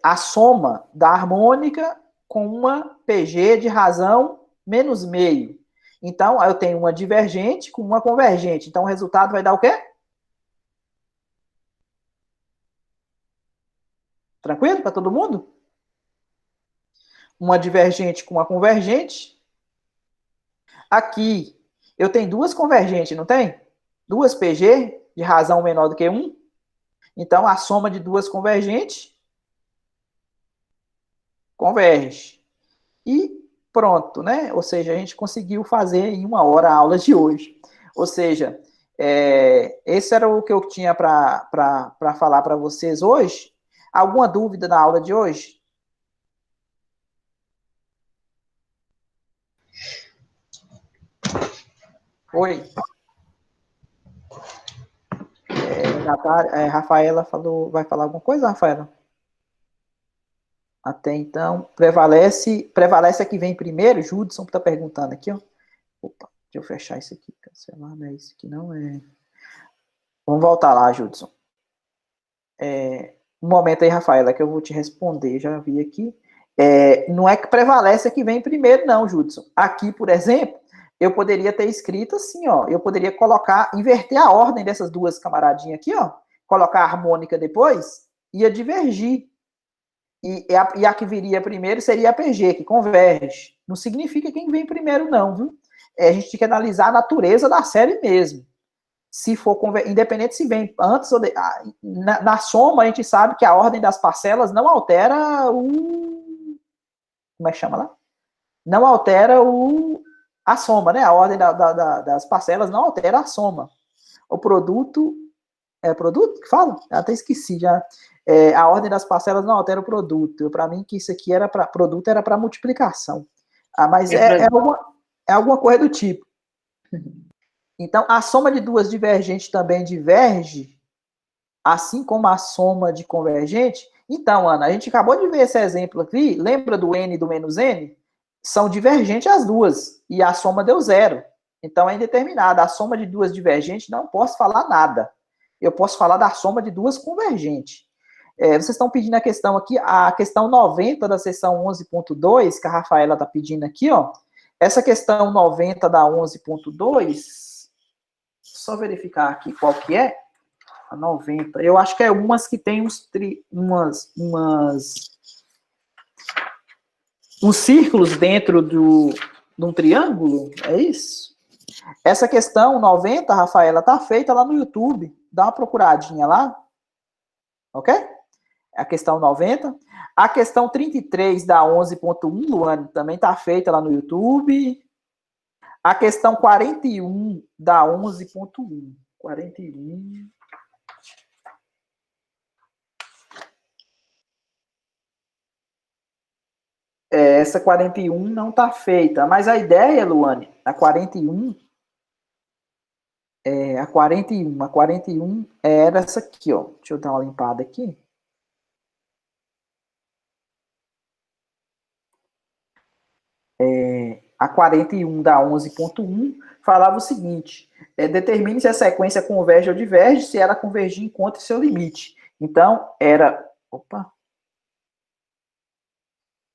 A soma da harmônica com uma PG de razão menos meio. Então, eu tenho uma divergente com uma convergente. Então, o resultado vai dar o quê? Tranquilo para todo mundo? Uma divergente com uma convergente. Aqui, eu tenho duas convergentes, não tem? Duas PG de razão menor do que 1. Então, a soma de duas convergentes converge. E pronto, né? Ou seja, a gente conseguiu fazer em 1 hora a aula de hoje. Ou seja, esse era o que eu tinha para falar para vocês hoje. Alguma dúvida na aula de hoje? Oi. Rafaela vai falar alguma coisa, Rafaela? Até então, prevalece a que vem primeiro. Judson está perguntando aqui, ó. Opa, deixa eu fechar isso aqui, cancelar, né? Isso aqui não é. Vamos voltar lá, Judson. Um momento aí, Rafaela, que eu vou te responder, já vi aqui. Não é que prevalece a que vem primeiro, não, Judson. Aqui, por exemplo, eu poderia ter escrito assim, ó. Eu poderia inverter a ordem dessas duas camaradinhas aqui, ó. Colocar a harmônica depois, ia divergir. E a que viria primeiro seria a PG, que converge. Não significa quem vem primeiro, não, viu? A gente tem que analisar a natureza da série mesmo. Se for independente se vem antes ou na soma, a gente sabe que a ordem das parcelas não altera o... Como é que chama lá? Não altera a soma, né? A ordem das parcelas não altera a soma. O produto... É produto que fala? Até esqueci já. A ordem das parcelas não altera o produto. Para mim, que isso aqui era para produto, era para multiplicação. Mas é alguma coisa do tipo. Então, a soma de duas divergentes também diverge, assim como a soma de convergente. Então, Ana, a gente acabou de ver esse exemplo aqui. Lembra do n e do menos n? São divergentes as duas. E a soma deu zero. Então, é indeterminada. A soma de duas divergentes, não posso falar nada. Eu posso falar da soma de duas convergentes. Vocês estão pedindo a questão aqui, a questão 90 da seção 11.2, que a Rafaela está pedindo aqui, ó. Essa questão 90 da 11.2, só verificar aqui qual que é. A 90. Eu acho que é umas que tem uns círculos dentro de um triângulo. É isso? Essa questão 90, Rafaela, tá feita lá no YouTube. Dá uma procuradinha lá. Ok? A questão 90. A questão 33 da 11.1, Luane, também tá feita lá no YouTube. A questão 41 da 11.1. 41. Essa 41 não está feita. Mas a ideia, Luane, a 41 era essa aqui, ó. Deixa eu dar uma limpada aqui. A 41 da 11.1 falava o seguinte: determine se a sequência converge ou diverge, se ela convergir, encontre seu limite. Então, era... Opa!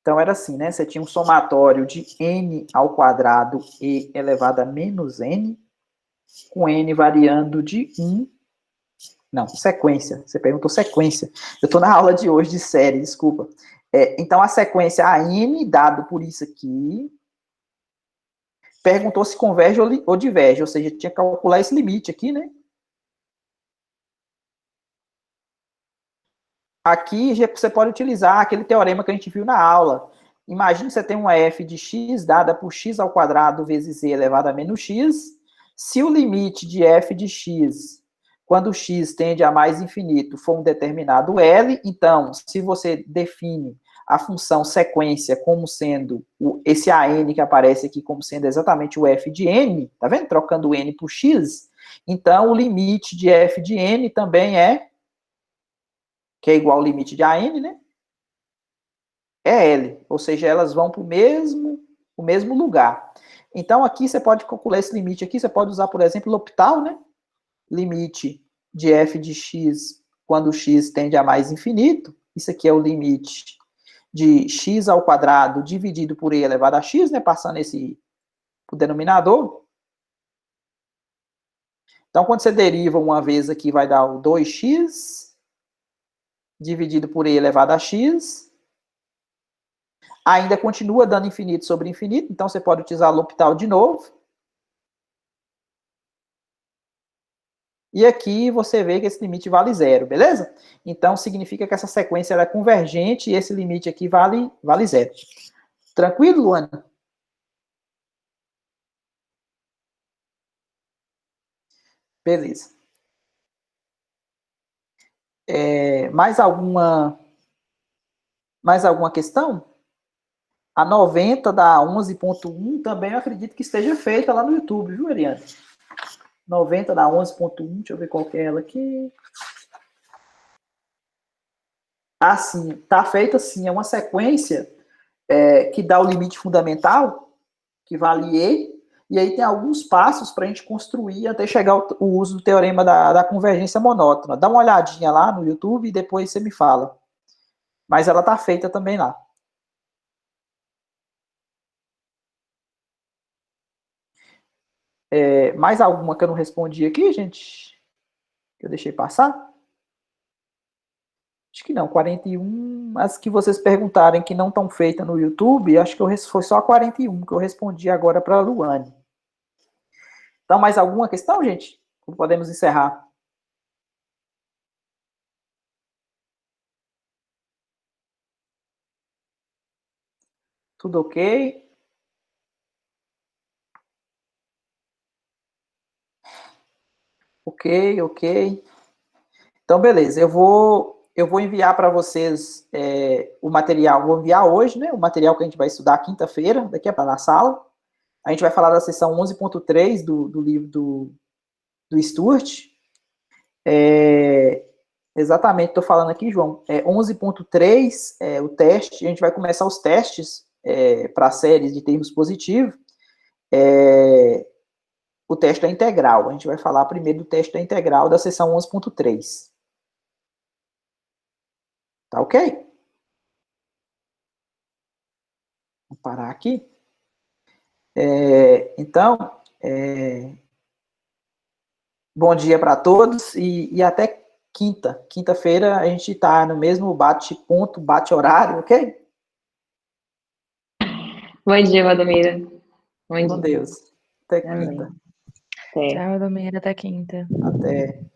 Então, era assim, né? Você tinha um somatório de n ao quadrado e elevado a menos n, com n variando de 1. Não, sequência. Você perguntou sequência. Eu estou na aula de hoje de série, desculpa. Então, a sequência AN, dado por isso aqui, perguntou se converge ou diverge, ou seja, tinha que calcular esse limite aqui, né? Aqui você pode utilizar aquele teorema que a gente viu na aula. Imagine que você tem uma f de x dada por x ao quadrado vezes z elevado a menos x. Se o limite de f de x, quando x tende a mais infinito, for um determinado L, então, se você define a função sequência como sendo esse AN que aparece aqui como sendo exatamente o f de n, tá vendo? Trocando n por x, então o limite de f de n também que é igual ao limite de AN, né? É L, ou seja, elas vão para o mesmo lugar. Então, aqui você pode calcular esse limite aqui, você pode usar, por exemplo, L'Hopital, né? Limite de f de x quando x tende a mais infinito. Isso aqui é o limite de x ao quadrado dividido por e elevado a x, né? Passando o denominador. Então, quando você deriva uma vez aqui, vai dar o 2x dividido por e elevado a x. Ainda continua dando infinito sobre infinito, então você pode utilizar L'Hopital de novo. E aqui você vê que esse limite vale zero, beleza? Então, significa que essa sequência é convergente e esse limite aqui vale zero. Tranquilo, Luana? Beleza. Mais alguma questão? A 90 da 11.1 também eu acredito que esteja feita lá no YouTube, viu, Ariane? 90 da 11.1, deixa eu ver qual que é ela aqui. Ah, sim, tá feita sim, é uma sequência que dá o limite fundamental, que vale e aí tem alguns passos para a gente construir até chegar o uso do teorema da convergência monótona. Dá uma olhadinha lá no YouTube e depois você me fala. Mas ela tá feita também lá. Mais alguma que eu não respondi aqui, gente? Que eu deixei passar? Acho que não, 41. As que vocês perguntarem que não estão feitas no YouTube, acho que foi só a 41 que eu respondi agora para a Luane. Então, mais alguma questão, gente? Podemos encerrar. Tudo ok? Ok. Então, beleza. Eu vou enviar para vocês o material. Vou enviar hoje, né? O material que a gente vai estudar quinta-feira, daqui a pouco na sala. A gente vai falar da seção 11.3 do livro do Stuart. Exatamente, estou falando aqui, João. 11.3, o teste. A gente vai começar os testes para a série de termos positivos. O teste da integral. A gente vai falar primeiro do teste da integral da seção 11.3. Tá ok? Vou parar aqui. Então, bom dia para todos e até Quinta-feira a gente tá no mesmo bate-ponto, bate-horário, ok? Bom dia, Valdomiro. Bom Com dia. Deus. Até Amém. quinta. Até. Tchau, Domingos, até quinta. Até.